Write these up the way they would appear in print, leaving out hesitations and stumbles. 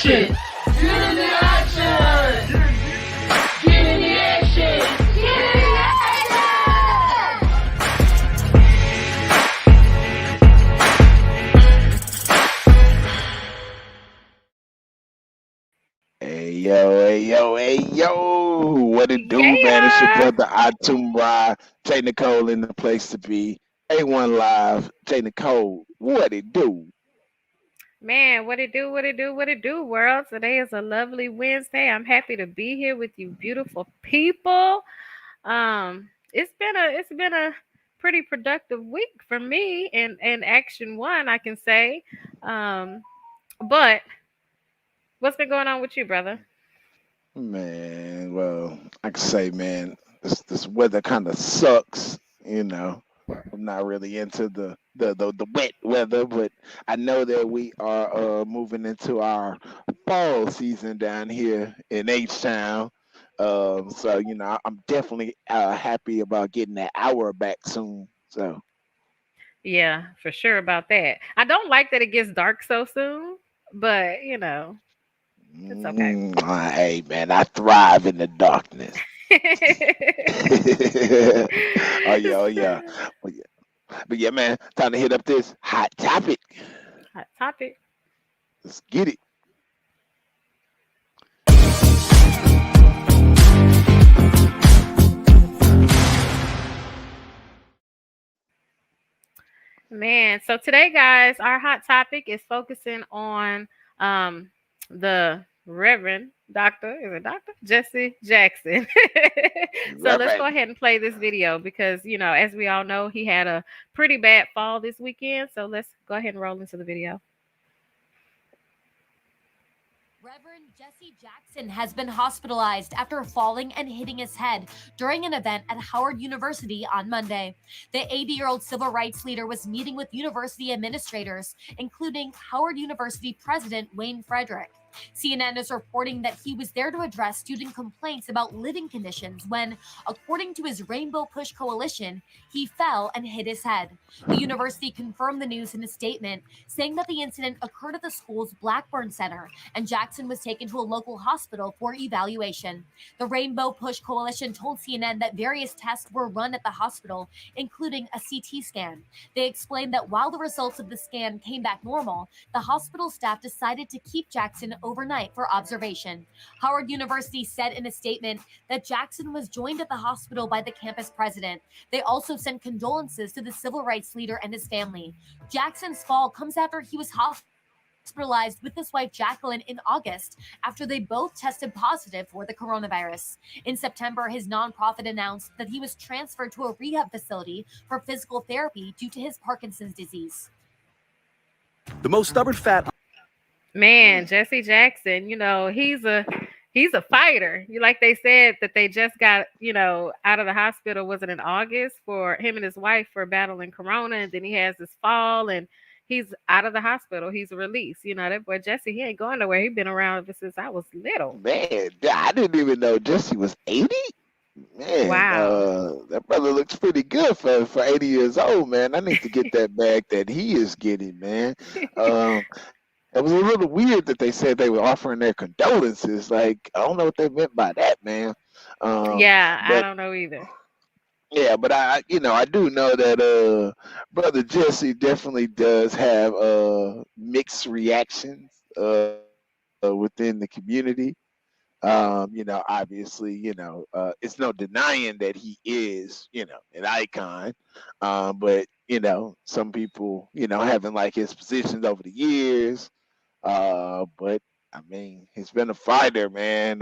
action! Get in the action! Get in the action! Get in the Hey yo, what it do, man? It's your brother Atumra, J. Nicole in the place to be. A1 Live, J. Nicole, what it do? Man, what it do, world? Today is a lovely Wednesday. I'm happy to be here with you beautiful people. It's been a pretty productive week for me in Action One, I can say. But what's been going on with you, brother? Man, well, I can say, man, this weather kind of sucks, you know. I'm not really into the wet weather, but I know that we are moving into our fall season down here in H-Town. So you know, I'm definitely happy about getting that hour back soon. So Yeah, for sure about that. I don't like that it gets dark so soon, but you know, it's okay. Hey man, I thrive in the darkness. Oh yeah. But yeah, man, time to hit up this hot topic. Hot topic. Let's get it. Man, so today, guys, our hot topic is focusing on the Reverend Dr. Is it Dr. Jesse Jackson? So let's go ahead and play this video because, you know, as we all know, he had a pretty bad fall this weekend. So let's go ahead and roll into the video. Reverend Jesse Jackson has been hospitalized after falling and hitting his head during an event at Howard University on Monday. The 80-year-old civil rights leader was meeting with university administrators, including Howard University President Wayne Frederick. CNN is reporting that he was there to address student complaints about living conditions when, according to his Rainbow Push Coalition, he fell and hit his head. The university confirmed the news in a statement, saying that the incident occurred at the school's Blackburn Center, and Jackson was taken to a local hospital for evaluation. The Rainbow Push Coalition told CNN that various tests were run at the hospital, including a CT scan. They explained that while the results of the scan came back normal, the hospital staff decided to keep Jackson overnight for observation. Howard University said in a statement that Jackson was joined at the hospital by the campus president. They also sent condolences to the civil rights leader and his family. Jackson's fall comes after he was hospitalized with his wife Jacqueline in August after they both tested positive for the coronavirus. In September, his nonprofit announced that he was transferred to a rehab facility for physical therapy due to his Parkinson's disease. The most stubborn fat. Man, Jesse Jackson, you know, he's a fighter. Like they said that they just got, you know, out of the hospital, was it in August, for him and his wife for battling corona, and then he has this fall and he's out of the hospital. He's released. You know, that boy Jesse, he ain't going nowhere. He's been around ever since I was little. Man, I didn't even know Jesse was 80. Man, wow. That brother looks pretty good for 80 years old, man. I need to get that bag that he is getting, man. It was a little weird that they said they were offering their condolences. Like, I don't know what they meant by that, man. I don't know either. Yeah, but I do know that brother Jesse definitely does have mixed reactions within the community. You know, obviously, you know, it's no denying that he is, you know, an icon. But you know, some people, you know, having like his positions over the years. But I mean, he's been a fighter, man.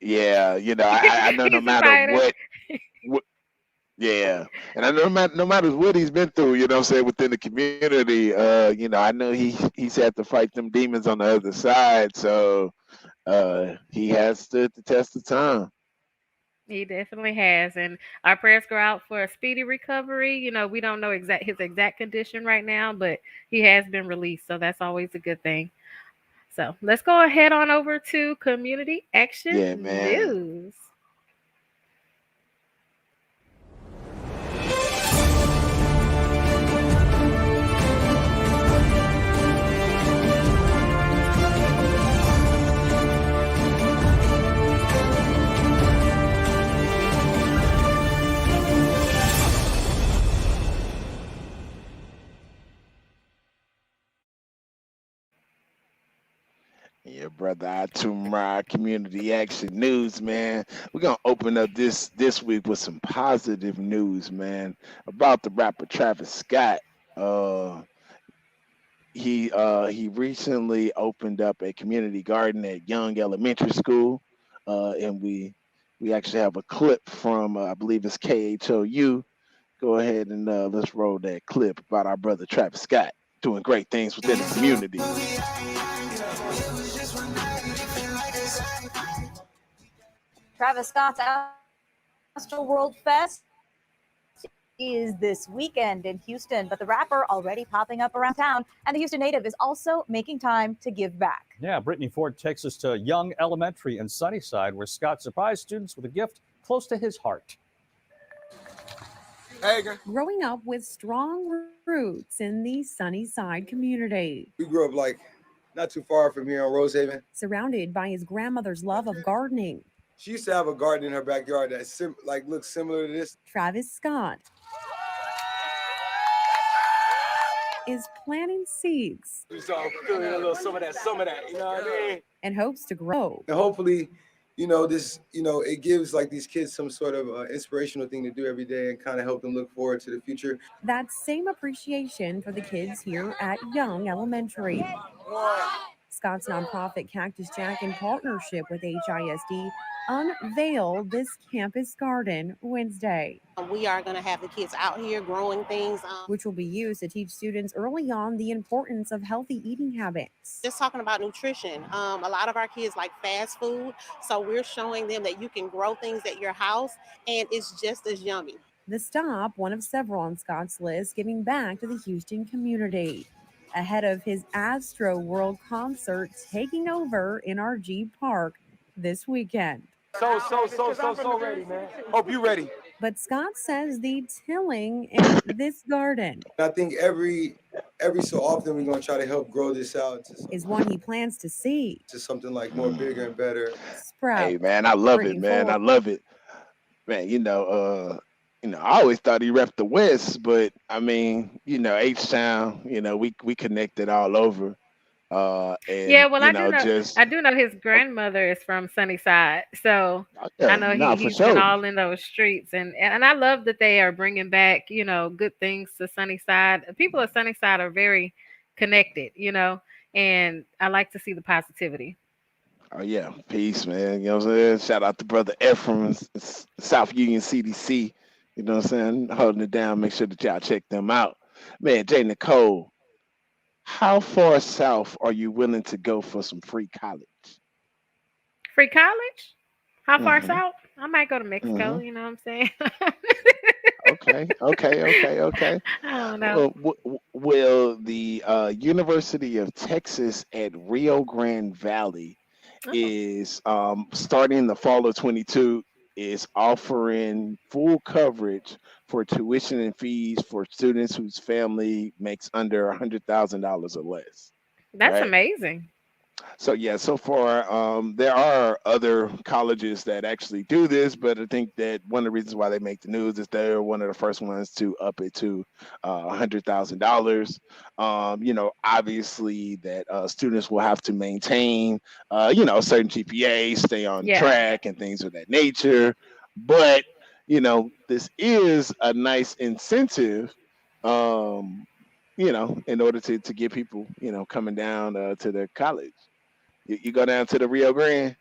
Yeah, you know, I know no matter what, yeah, and I know no matter what he's been through, you know what I'm saying, within the community, you know, I know he's had to fight them demons on the other side, so he has stood the test of time. He definitely has, and our prayers go out for a speedy recovery. You know, we don't know his exact condition right now, but he has been released, so that's always a good thing. So let's go ahead on over to Community Action News. brother. Our Tumra Community Action News, man. We're gonna open up this week with some positive news, man, about the rapper Travis Scott. Uh, he recently opened up a community garden at Young Elementary School, and we actually have a clip from I believe it's KHOU. Go ahead and let's roll that clip about our brother Travis Scott doing great things within the community. Travis Scott's Astro World Fest is this weekend in Houston, but the rapper already popping up around town, and the Houston native is also making time to give back. Yeah, Brittany Ford takes us to Young Elementary in Sunnyside, where Scott surprised students with a gift close to his heart. Growing up with strong roots in the Sunnyside community, We grew up like not too far from here on Rosehaven. surrounded by his grandmother's love of gardening, She used to have a garden in her backyard that looks similar to this. Travis Scott is planting seeds So I'm feeling a little some of that, you know what I mean? and hopes to grow. And hopefully, it gives like these kids some sort of inspirational thing to do every day and kind of help them look forward to the future. That same appreciation for the kids here at Young Elementary. Scott's nonprofit Cactus Jack, in partnership with HISD, unveiled this campus garden Wednesday, We are going to have the kids out here growing things. which will be used to teach students early on the importance of healthy eating habits. Just talking about nutrition. A lot of our kids like fast food. So we're showing them that you can grow things at your house and it's just as yummy. The stop, one of several on Scott's list, giving back to the Houston community ahead of his Astro World concert taking over NRG Park this weekend. So ready, man. Hope you ready. But Scott says the tilling in this garden I think every so often we're gonna try to help grow this out is one he plans to see to something like more bigger and better. sprout. Hey man, I love Brittany it, man. I Ford. love it, man. I always thought he repped the West, but I mean, H-Town, we connected all over. And Yeah, well, you know, just I do know his grandmother is from Sunnyside, so I yeah, know nah, for he's been sure. all in those streets, and I love that they are bringing back good things to Sunnyside. People of Sunnyside are very connected, and I like to see the positivity. Oh yeah, peace, man. You know what I'm saying? Shout out to brother Ephraim, South Union CDC. You know what I'm saying? Holding it down. Make sure that y'all check them out. Man, Jay Nicole, how far south are you willing to go for some free college? Free college? How far Mm-hmm. south? I might go to Mexico. Mm-hmm. You know what I'm saying? Okay. I don't know. Well, the University of Texas at Rio Grande Valley Oh, is starting the fall of 22 is offering full coverage for tuition and fees for students whose family makes under $100,000 or less. that's Right. amazing. So yeah, so far there are other colleges that actually do this, but I think that one of the reasons why they make the news is they're one of the first ones to up it to $100,000. Obviously that students will have to maintain a certain GPA, stay on Yeah. track, and things of that nature. But this is a nice incentive. In order to get people, coming down to the college. You go down to the Rio Grande.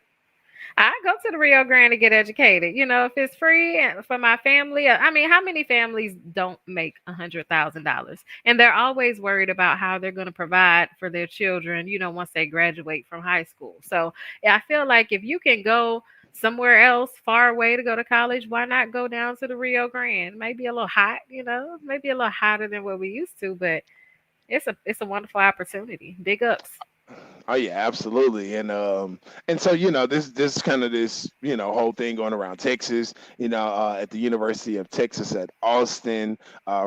I go to the Rio Grande to get educated. If it's free and for my family. I mean, how many families don't make $100,000? And they're always worried about how they're going to provide for their children, once they graduate from high school. So yeah, I feel like if you can go somewhere else far away to go to college, why not go down to the Rio Grande? Maybe a little hot, maybe a little hotter than what we used to, but it's a wonderful opportunity. Big ups. Oh yeah, absolutely. And so this kind of this whole thing going around Texas. At the University of Texas at Austin,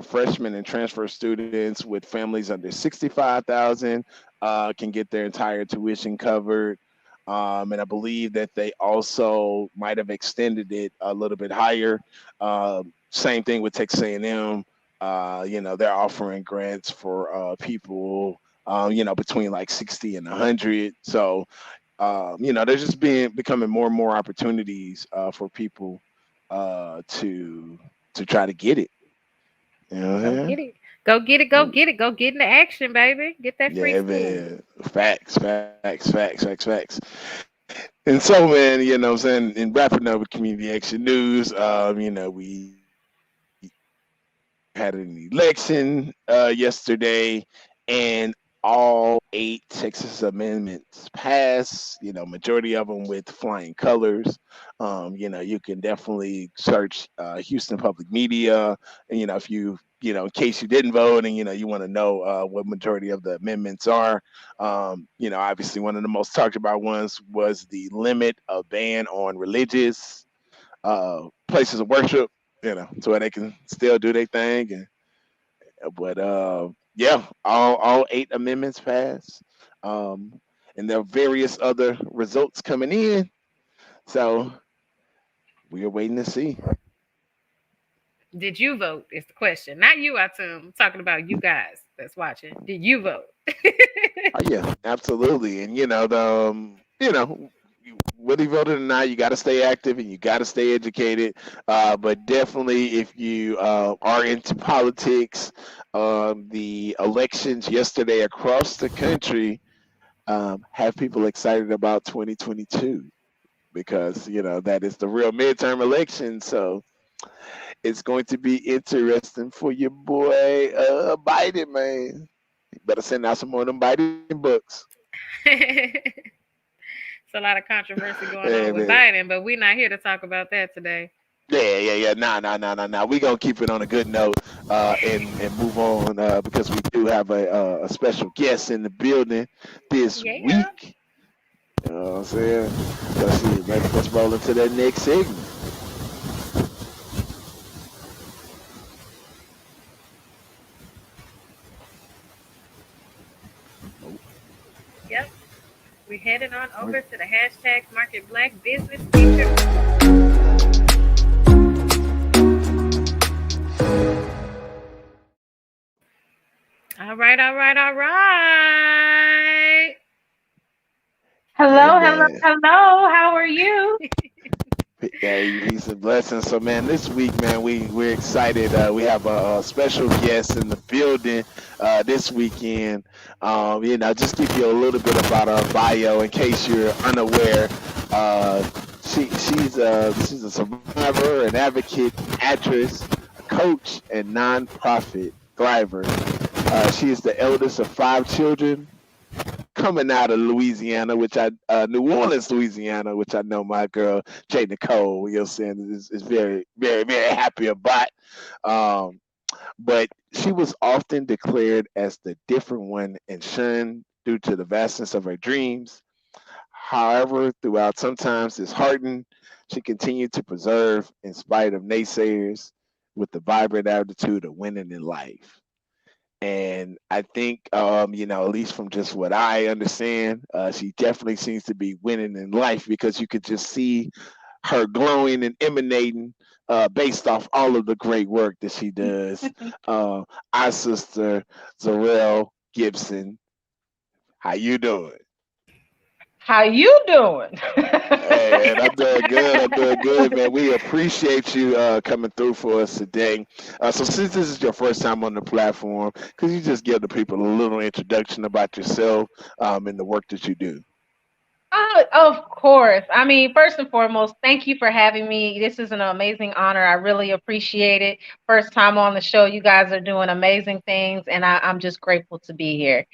freshmen and transfer students with families under 65,000 can get their entire tuition covered. And I believe that they also might have extended it a little bit higher. Same thing with Texas A&M. They're offering grants for people, between like 60 and 100. So, there's just becoming more and more opportunities for people to try to get it. You know what I'm Go saying? get it. Go get it. Go get it. Go get into action, baby. Get that free Yeah, school. man. Facts. And so, man, what I'm saying, in wrapping up with community action news, we had an election yesterday, and all 8 Texas amendments passed. Majority of them with flying colors. You can definitely search Houston Public Media, and if in case you didn't vote, and you want to know what majority of the amendments are. Obviously one of the most talked about ones was the limit of ban on religious places of worship, so where they can still do their thing. But yeah, all 8 amendments passed, um, and there are various other results coming in. So we are waiting to see. Did you vote? Is the question. Not you, I'm talking about you guys that's watching. Did you vote? Oh yeah, absolutely. And whether you voted or not, you got to stay active and you got to stay educated. But definitely, if you are into politics, the elections yesterday across the country have people excited about 2022 because that is the real midterm election. So it's going to be interesting for your boy Biden, man. You better send out some more of them Biden books. It's a lot of controversy going Yeah, on with man. Biden, but we're not here to talk about that today. Yeah. Nah. We gonna keep it on a good note and move on because we do have a special guest in the building this Yeah. week. You know what I'm saying? Let's see. Let's roll into that next segment. Yep. We headed on over to the hashtag Market Black Business feature. All right. Hello. Man. How are you? Yeah, peace and blessings. So, man, this week, man, we're excited. We have a special guest in the building this weekend. Just give you a little bit about her bio in case you're unaware. She's a survivor, an advocate, actress, a coach, and nonprofit thriver. She is the eldest of 5 children, coming out of Louisiana, which New Orleans, Louisiana, which I know my girl Jay Nicole, saying is very, very, very happy about. Um, but she was often declared as the different one and shunned due to the vastness of her dreams. However, throughout sometimes disheartened, she continued to persevere in spite of naysayers with the vibrant attitude of winning in life. And I think, at least from just what I understand, she definitely seems to be winning in life because you could just see her glowing and emanating based off all of the great work that she does. Our sister Zarell Gibson, how you doing? How you doing? Hey, man, I'm doing good, man. We appreciate you coming through for us today. So, since this is your first time on the platform, could you just give the people a little introduction about yourself and the work that you do? Of course. I mean, first and foremost, thank you for having me. This is an amazing honor. I really appreciate it. First time on the show. You guys are doing amazing things, and I'm just grateful to be here.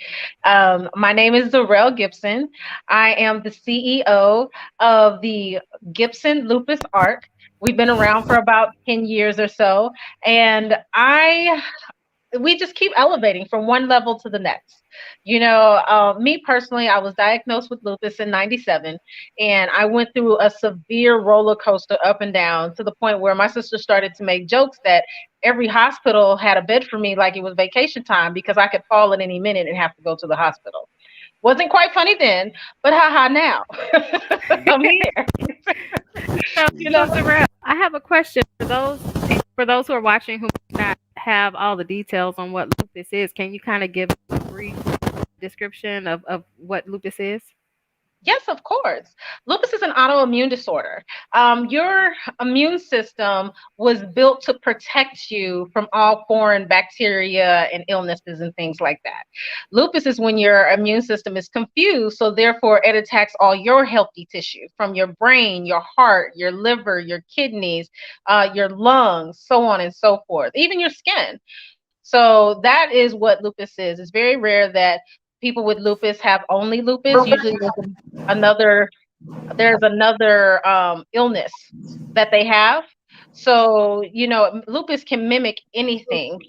My name is Zarell Gibson. I am the CEO of the Gibson Lupus Arc. We've been around for about 10 years or so, and we just keep elevating from one level to the next. Me personally, I was diagnosed with lupus in 97, and I went through a severe roller coaster up and down to the point where my sister started to make jokes that every hospital had a bed for me like it was vacation time because I could fall at any minute and have to go to the hospital. Wasn't quite funny then, but haha now. I'm here. So, I have a question for those who are watching who may not have all the details on what lupus is. Can you kind of give a brief description of what lupus is? Yes, of course. Lupus is an autoimmune disorder. Your immune system was built to protect you from all foreign bacteria and illnesses and things like that. Lupus is when your immune system is confused, so therefore it attacks all your healthy tissue from your brain, your heart, your liver, your kidneys, your lungs, so on and so forth, even your skin. So that is what lupus is. It's very rare that people with lupus have only lupus. Usually another there's another illness that they have. So, lupus can mimic anything,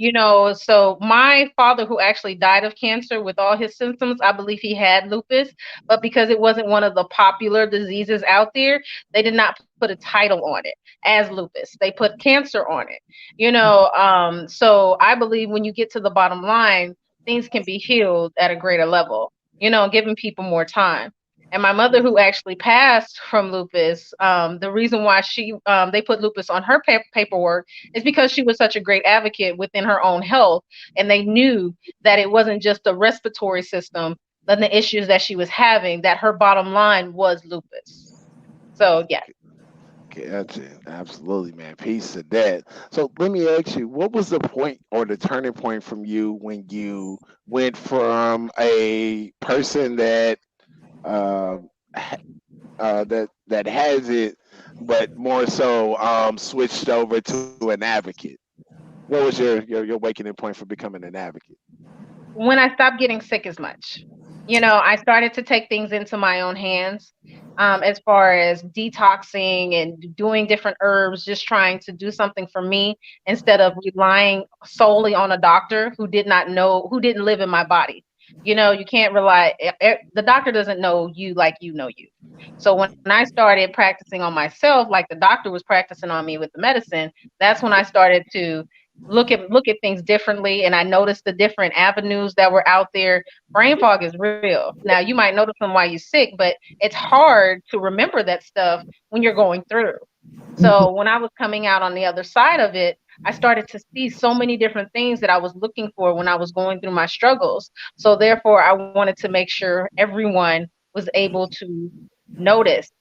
So, my father, who actually died of cancer with all his symptoms, I believe he had lupus, but because it wasn't one of the popular diseases out there, they did not put a title on it as lupus. They put cancer on it, So, I believe when you get to the bottom line, things can be healed at a greater level, giving people more time. And my mother, who actually passed from lupus, the reason why they put lupus on her paperwork is because she was such a great advocate within her own health, and they knew that it wasn't just the respiratory system and the issues that she was having; that her bottom line was lupus. So, yeah. Gotcha. Absolutely, man. Peace to that. So let me ask you, what was the point or the turning point from you when you went from a person that um, ha- that has it, but more so switched over to an advocate? What was your awakening point for becoming an advocate? When I stopped getting sick as much. I started to take things into my own hands, as far as detoxing and doing different herbs, just trying to do something for me instead of relying solely on a doctor who did not know, who didn't live in my body. You can't rely, the doctor doesn't know you like you know you. So when I started practicing on myself, like the doctor was practicing on me with the medicine, that's when I started to look at things differently, and I noticed the different avenues that were out there. Brain fog is real. Now, you might notice them while you're sick, but it's hard to remember that stuff when you're going through. So when I was coming out on the other side of it, I started to see so many different things that I was looking for when I was going through my struggles. So therefore, I wanted to make sure everyone was able to notice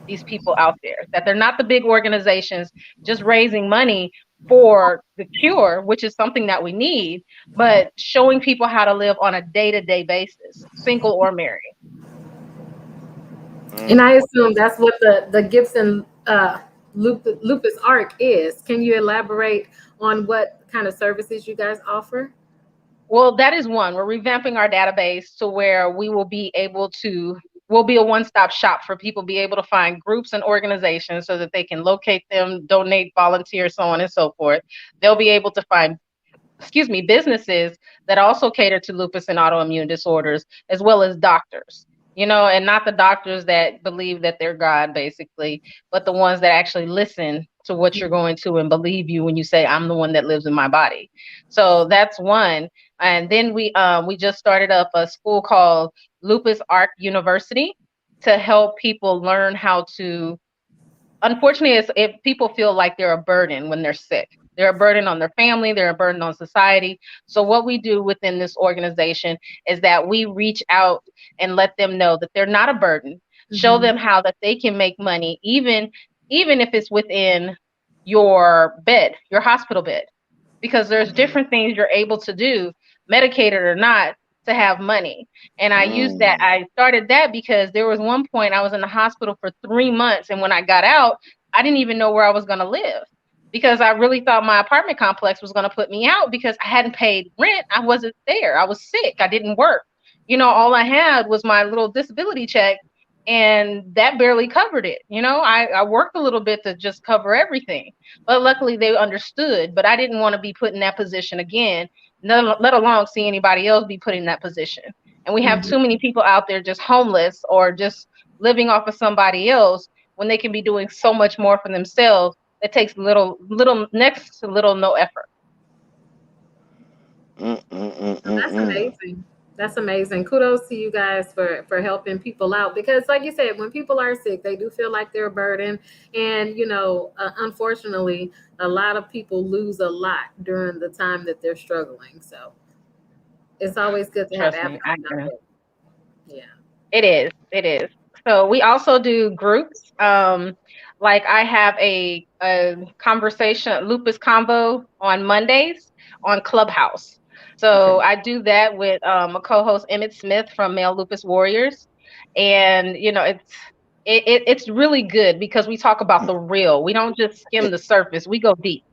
these people out there, that they're not the big organizations just raising money for the cure, which is something that we need, but showing people how to live on a day-to-day basis, single or married. Mm. And I assume that's what the Gibson Lupus Arc is. Can you elaborate on what kind of services you guys offer? Well, that is one. We're revamping our database to where we'll be a one-stop shop for people, be able to find groups and organizations so that they can locate them, donate, volunteer, so on and so forth. They'll be able to find, businesses that also cater to lupus and autoimmune disorders, as well as doctors, and not the doctors that believe that they're God, basically, but the ones that actually listen to what you're going to and believe you when you say, I'm the one that lives in my body. So that's one. And then we just started up a school called Lupus Arc University to help people learn how to. Unfortunately, it's, if people feel like they're a burden when they're sick, they're a burden on their family, they're a burden on society. So what we do within this organization is that we reach out and let them know that they're not a burden, show them how that they can make money, even if it's within your bed, your hospital bed, because there's different things you're able to do, medicated or not, to have money. And I started that because there was one point I was in the hospital for 3 months. And when I got out, I didn't even know where I was going to live because I really thought my apartment complex was going to put me out because I hadn't paid rent. I wasn't there. I was sick. I didn't work. All I had was my little disability check, and that barely covered it. I worked a little bit to just cover everything, but luckily they understood. But I didn't want to be put in that position again, let alone see anybody else be put in that position. And we have too many people out there just homeless or just living off of somebody else when they can be doing so much more for themselves. It takes little next to little no effort. That's amazing. That's amazing. Kudos to you guys for helping people out because, like you said, when people are sick, they do feel like they're a burden, and unfortunately, a lot of people lose a lot during the time that they're struggling. So it's always good to have Trust me, advocates out there. Yeah. it is. It is. So we also do groups. Like I have a conversation lupus convo on Mondays on Clubhouse. So Okay. I do that with a co-host Emmett Smith from Male Lupus Warriors, and it's really good because we talk about the real. We don't just skim the surface. We go deep.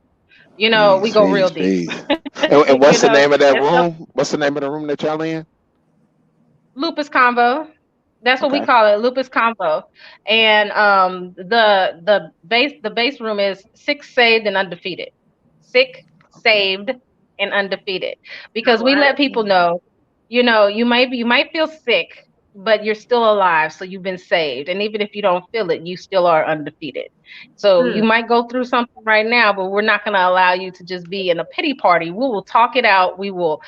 We Peace, go real peace, deep. peace. And you what's the know, name of that and so room? What's the name of the room that y'all in? lupus convo. That's what we Okay. call it, lupus combo. And the base room is sick, saved, and undefeated. Sick, Okay. saved, and undefeated. Because Oh, we I let people Mm. know, you might feel sick, but you're still alive, so you've been saved. And even if you don't feel it, you still are undefeated. So mm, you might go through something right now, but we're not going to allow you to just be in a pity party. We will talk it out. We will,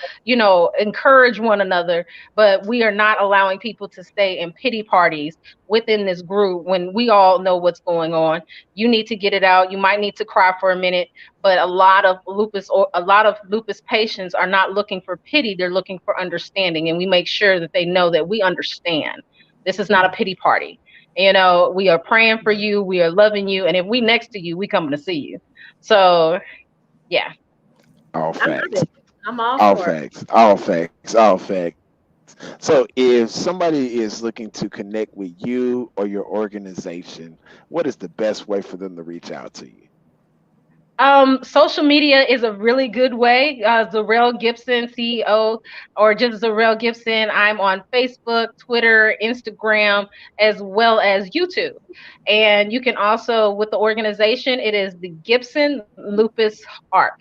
encourage one another, but we are not allowing people to stay in pity parties within this group when we all know what's going on. You need to get it out. You might need to cry for a minute, but a lot of lupus patients are not looking for pity, they're looking for understanding, and we make sure that they know that we understand. This is not a mm. pity party. We are praying for you, we are loving you, and if we next to you, we coming to see you. So, yeah. All I love facts. it. I'm all All for it. facts. All facts. All facts. So if somebody is looking to connect with you or your organization, what is the best way for them to reach out to you? Social media is a really good way. Zarell Gibson, CEO, or just Zarell Gibson. I'm on Facebook, Twitter, Instagram, as well as YouTube. And you can also, with the organization, it is the Gibson Lupus Arc.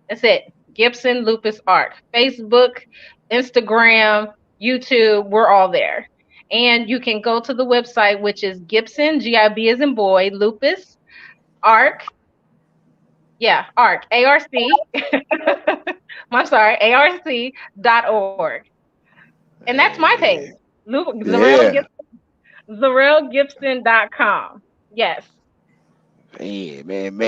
That's it. Gibson Lupus Arc. Facebook, Instagram, YouTube, we're all there. And you can go to the website, which is Gibson, GIB as in boy, Lupus Arc. Yeah, ARC, ARC. I'm sorry, ARC.org. And that's my page. Hey, Zarell yeah. Gibson, ZarellGibson.com. Yes. Man.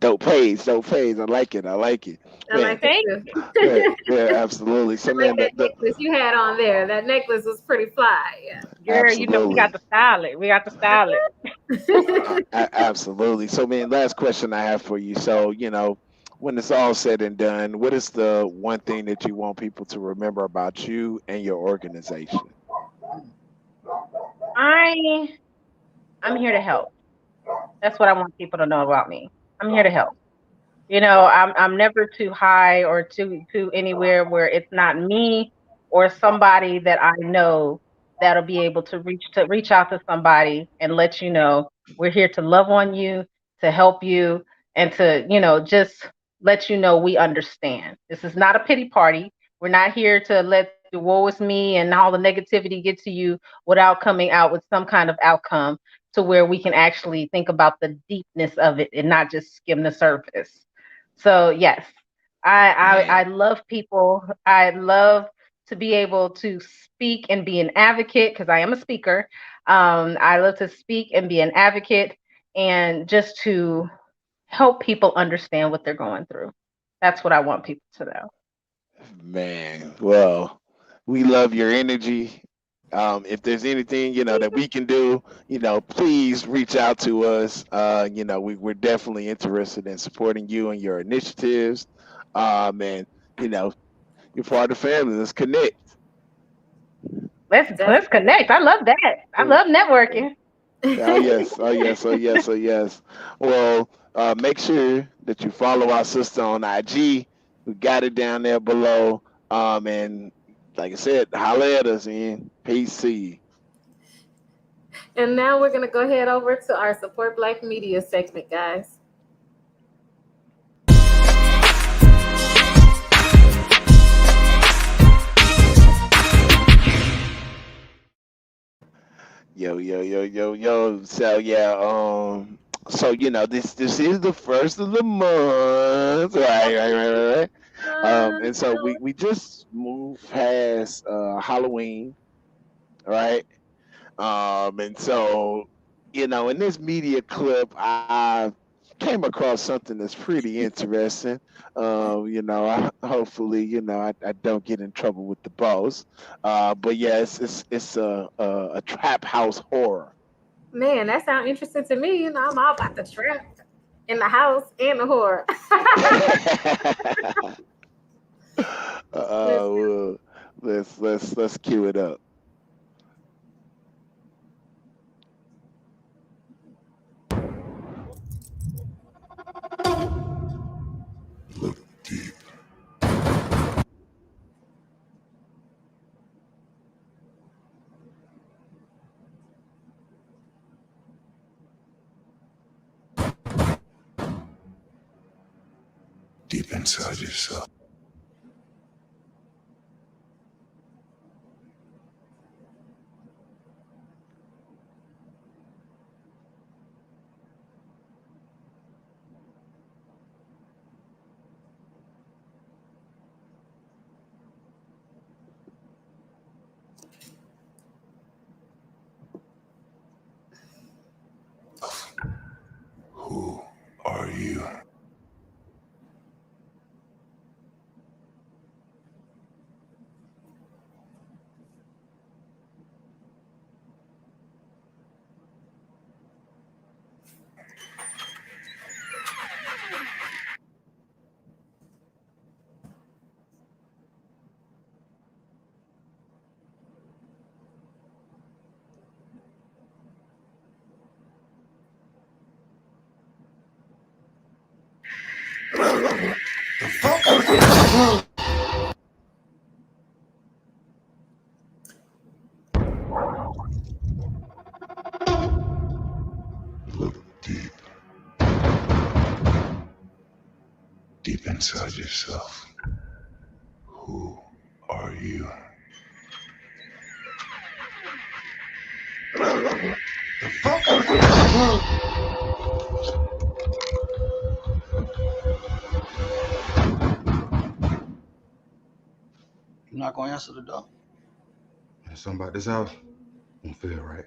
Dope page, dope page. I like it. I like it. I Man, like it Thank too. you. yeah, I yeah, absolutely. So like man, that necklace you had on there. That necklace was pretty fly. Girl, we got absolutely. to style it. We got to style it. Yeah. Absolutely. So, man, last question I have for you. So, when it's all said and done, what is the one thing that you want people to remember about you and your organization? I I'm here to help. That's what I want people to know about me. I'm here to help. I'm never too high or too anywhere where it's not me or somebody that I know that'll be able to reach out to somebody and let you know we're here to love on you, to help you, and to, just let you know we understand. This is not a pity party. We're not here to let the woe is me and all the negativity get to you without coming out with some kind of outcome to where we can actually think about the deepness of it and not just skim the surface. So yes, I Man, love people. I love to be able to speak and be an advocate because I am a speaker. I love to speak and be an advocate and just to help people understand what they're going through. That's what I want people to know. man. Well, we love your energy. If there's anything, that we can do, please reach out to us. We're definitely interested in supporting you and your initiatives. And, you know, you're part of the family. Let's connect. Let's connect. I love that. I love networking. Oh yes, oh yes, oh yes, oh yes. Well, make sure that you follow our sister on IG. We got it down there below. And like I said, holla at us in. Peace. See you. And now we're gonna go ahead over to our support Black media segment, guys. Yo, yo, yo, yo, yo. So yeah, this is the first of the month, right. And so we just moved past Halloween, right? And so, in this media clip, I came across something that's pretty interesting. Hopefully, I don't get in trouble with the boss. But yeah, it's a trap house horror. Man, that sounds interesting to me. I'm all about the trap in the house and the horror. Listen, well, let's cue it up. Deep inside yourself. Who are you? Look deep. Deep inside yourself. Who are you? You're not gonna answer the door. Something about this house don't feel right.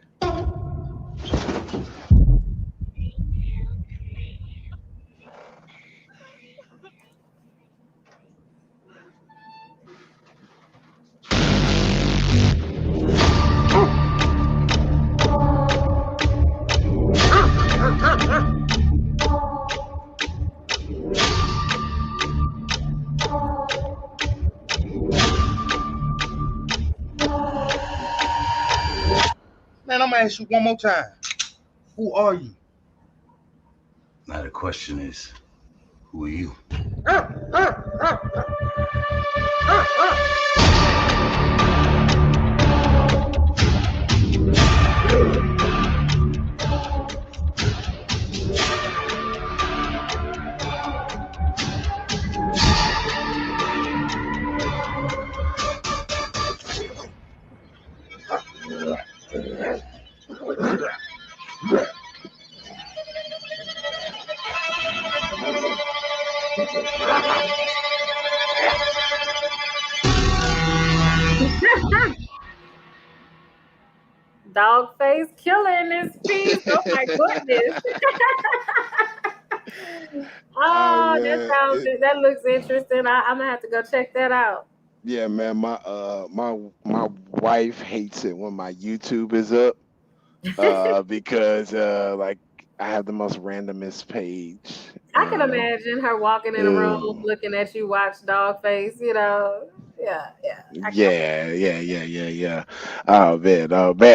Man, I'm gonna ask you one more time. Who are you? Now the question is, who are you? dog face killer in this piece. Oh my goodness. Oh Oh, man, that looks interesting. I'm gonna have to go check that out. yeah, man. My wife hates it when my YouTube is up. Because like I have the most randomest page. I can imagine her walking in a room Uh, looking at you watch dog face, Yeah, yeah. I can yeah. Oh man.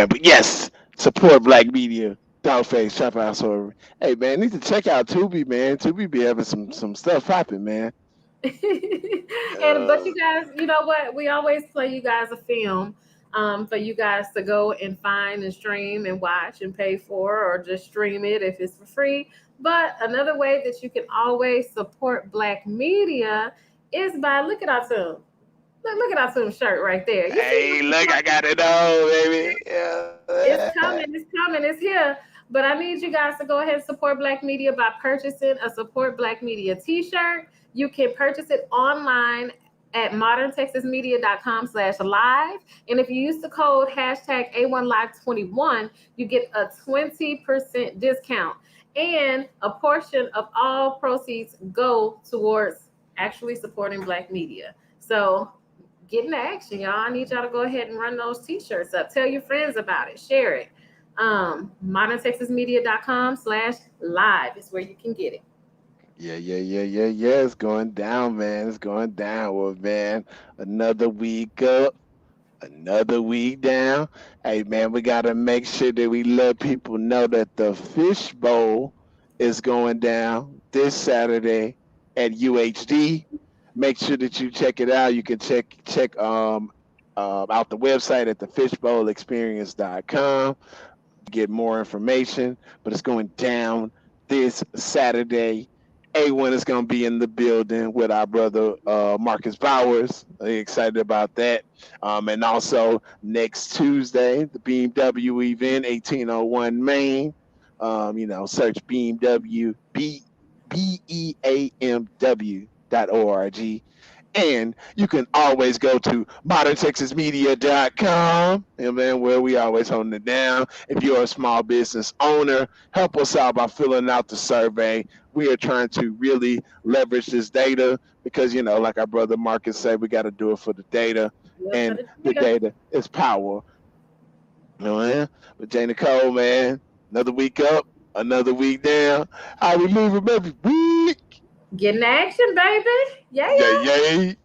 But yes, support Black media. Dogface, Trap House Horror. Hey man, need to check out Tubi, man. Tubi be having some stuff popping, man. but Uh, you guys, you know what? We always play you guys a film for you guys to go and find and stream and watch and pay for, or just stream it if it's for free. But another way that you can always support Black media is by look at our Zoom. Look at our Zoom shirt right there. You see hey, look, I got it on, baby. it's Yeah. coming, it's coming, it's here. But I need you guys to go ahead and support Black media by purchasing a Support Black Media t-shirt. You can purchase it online at moderntexasmedia.com/live. And if you use the code hashtag A1Live21, you get a 20% discount. and a portion of all proceeds go towards actually supporting Black media. So get into action, y'all. I need y'all to go ahead and run those t-shirts up. Tell your friends about it. Share it. moderntexasmedia.com/live is where you can get it. Yeah. It's going down, man. It's going down. Well, man, another week up, another week down. Hey, man, we got to make sure that we let people know that the Fish Bowl is going down this Saturday at UHD. Make sure that you check it out. You can check out the website at thefishbowlexperience.com. Get more information, but it's going down this Saturday. A1 is going to be in the building with our brother Marcus Bowers. Excited about that. And also next Tuesday, the BMW event, 1801 Main. Search BMW, BEAMW.org. And you can always go to moderntexasmedia.com, man, where we always holding it down. If you're a small business owner, help us out by filling out the survey. We are trying to really leverage this data because, like our brother Marcus said, we got to do it for the data. And the data is power. Man? But Jay Nicole, man, another week up, another week down. How we leave them every week. Get in action, baby. Yeah. Yay.